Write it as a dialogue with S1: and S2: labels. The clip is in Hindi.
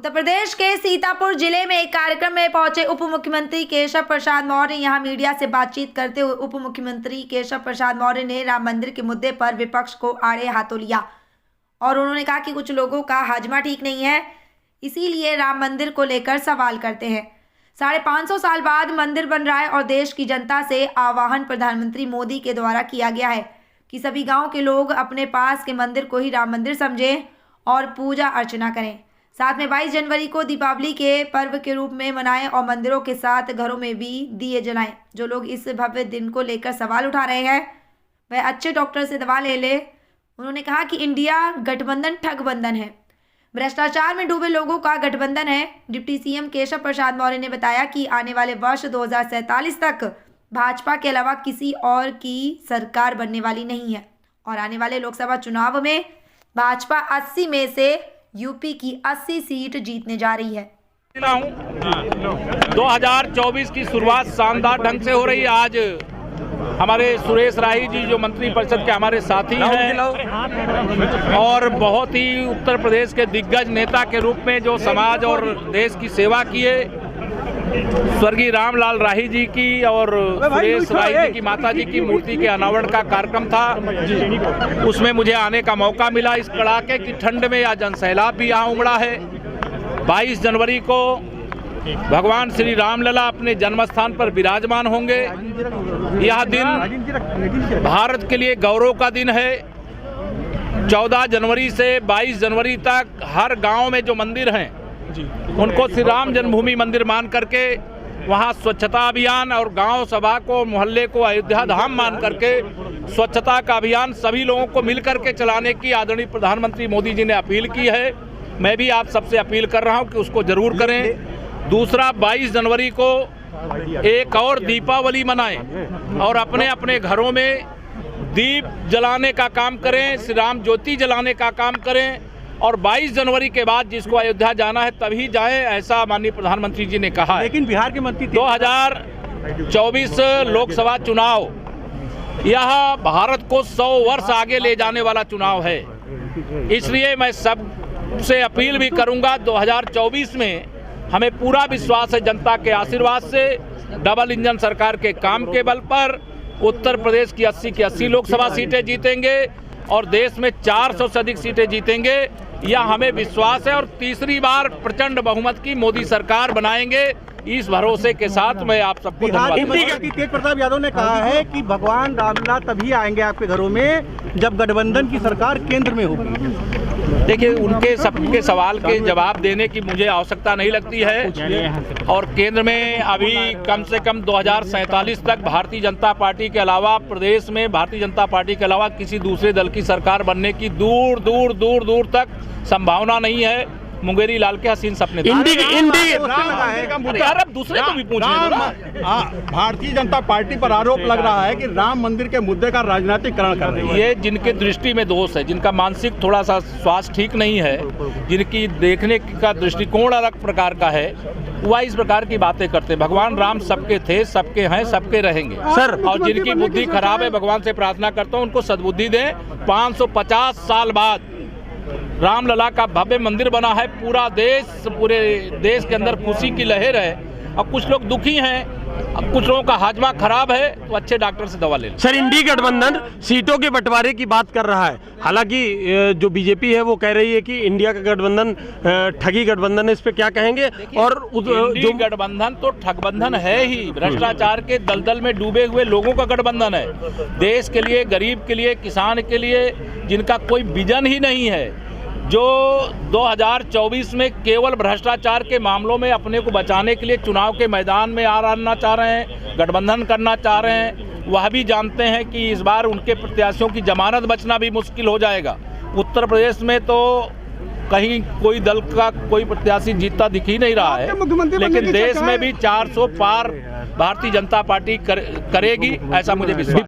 S1: उत्तर प्रदेश के सीतापुर जिले में एक कार्यक्रम में पहुंचे उप मुख्यमंत्री केशव प्रसाद मौर्य। यहां मीडिया से बातचीत करते हुए उप मुख्यमंत्री केशव प्रसाद मौर्य ने राम मंदिर के मुद्दे पर विपक्ष को आड़े हाथों लिया और उन्होंने कहा कि कुछ लोगों का हाजमा ठीक नहीं है, इसीलिए राम मंदिर को लेकर सवाल करते हैं। 550 साल बाद मंदिर बन रहा है और देश की जनता से आह्वान प्रधानमंत्री मोदी के द्वारा किया गया है कि सभी गाँव के लोग अपने पास के मंदिर को ही राम मंदिर समझें और पूजा अर्चना करें। साथ में 22 जनवरी को दीपावली के पर्व के रूप में मनाएं और मंदिरों के साथ घरों में भी दिए जलाएं। जो लोग इस भव्य दिन को लेकर सवाल उठा रहे हैं वह अच्छे डॉक्टर से दवा ले ले। उन्होंने कहा कि इंडिया गठबंधन ठगबंधन है, भ्रष्टाचार में डूबे लोगों का गठबंधन है। डिप्टी सीएम केशव प्रसाद मौर्य ने बताया कि आने वाले वर्ष 2047 तक भाजपा के अलावा किसी और की सरकार बनने वाली नहीं है और आने वाले लोकसभा चुनाव में भाजपा 80 में से यूपी की 80 सीट जीतने जा रही है।
S2: 2024 की शुरुआत शानदार ढंग से हो रही है। आज हमारे सुरेश राही जी जो मंत्री परिषद के हमारे साथी हैं और बहुत ही उत्तर प्रदेश के दिग्गज नेता के रूप में जो समाज और देश की सेवा किए, स्वर्गीय रामलाल राही जी की और सुरेश राही जी की माता जी की मूर्ति के अनावरण का कार्यक्रम था, उसमें मुझे आने का मौका मिला। इस कड़ाके की ठंड में आज जनसैलाब भी यहाँ उमड़ा है। 22 जनवरी को भगवान श्री रामलला अपने जन्म स्थान पर विराजमान होंगे। यह दिन भारत के लिए गौरव का दिन है। 14 जनवरी से 22 जनवरी तक हर गांव में जो मंदिर हैं उनको श्री राम जन्मभूमि मंदिर मान करके वहां स्वच्छता अभियान और गांव सभा को, मोहल्ले को अयोध्या धाम मान करके स्वच्छता का अभियान सभी लोगों को मिल करके चलाने की आदरणीय प्रधानमंत्री मोदी जी ने अपील की है। मैं भी आप सबसे अपील कर रहा हूं कि उसको जरूर करें। दूसरा, 22 जनवरी को एक और दीपावली मनाएं और अपने अपने घरों में दीप जलाने का काम करें, श्री राम ज्योति जलाने का काम करें और 22 जनवरी के बाद जिसको अयोध्या जाना है तभी जाएं, ऐसा माननीय प्रधानमंत्री जी ने कहा है।
S3: लेकिन बिहार के मंत्री
S2: 2024 लोकसभा चुनाव यह भारत को 100 वर्ष आगे ले जाने वाला चुनाव है। इसलिए मैं सबसे अपील भी करूंगा, 2024 में हमें पूरा विश्वास है जनता के आशीर्वाद से, डबल इंजन सरकार के काम के बल पर उत्तर प्रदेश की 80 की 80 लोकसभा सीटें जीतेंगे और देश में 400 से अधिक सीटें जीतेंगे, यह हमें विश्वास है। और तीसरी बार प्रचंड बहुमत की मोदी सरकार बनाएंगे। इस भरोसे के साथ मैं आप सबको धन्यवाद।
S3: तेज प्रताप यादव ने कहा है कि भगवान रामलला तभी आएंगे आपके घरों में जब गठबंधन की सरकार केंद्र में होगी।
S2: देखिए, उनके सबके सवाल के जवाब देने की मुझे आवश्यकता नहीं लगती है और केंद्र में अभी कम से कम 2047 तक भारतीय जनता पार्टी के अलावा प्रदेश में भारतीय जनता पार्टी के अलावा किसी दूसरे दल की सरकार बनने की दूर दूर दूर दूर तक संभावना नहीं है। मुंगेरी लाल के हसीन सपने दूसरे को भी पूछने।
S3: भारतीय जनता पार्टी पर आरोप लग रहा है कि राम मंदिर के मुद्दे का राजनीतिकरण कर रही है।
S2: ये जिनके दृष्टि में दोष है, जिनका मानसिक थोड़ा सा स्वास्थ्य ठीक नहीं है, जिनकी देखने का दृष्टिकोण अलग प्रकार का है, वह इस प्रकार की बातें करते हैं। भगवान राम सबके थे, सबके हैं, सबके रहेंगे सर। और जिनकी बुद्धि खराब है, भगवान से प्रार्थना करता हूँ उनको सद्बुद्धि दें। 550 साल बाद रामलला का भव्य मंदिर बना है। पूरे देश के अंदर खुशी की लहर है और कुछ लोग दुखी हैं, कुछ लोगों का हाजमा खराब है, तो अच्छे डॉक्टर से दवा ले लें।
S4: सर, इंडी गठबंधन सीटों के बंटवारे की बात कर रहा है। हालांकि जो बीजेपी है वो कह रही है कि इंडिया का गठबंधन ठगी गठबंधन है, इस पे क्या कहेंगे? और
S2: जो गठबंधन तो ठगबंधन है ही, भ्रष्टाचार के दलदल में डूबे हुए लोगों का गठबंधन है। देश के लिए, गरीब के लिए, किसान के लिए, जिनका कोई विजन ही नहीं है, जो 2024 में केवल भ्रष्टाचार के मामलों में अपने को बचाने के लिए चुनाव के मैदान में आना चाह रहे हैं, गठबंधन करना चाह रहे हैं, वह भी जानते हैं कि इस बार उनके प्रत्याशियों की जमानत बचना भी मुश्किल हो जाएगा। उत्तर प्रदेश में तो कहीं कोई दल का कोई प्रत्याशी जीतता दिख ही नहीं रहा है, लेकिन देश में भी 400 पार भारतीय जनता पार्टी करेगी, ऐसा मुझे विश्वास है।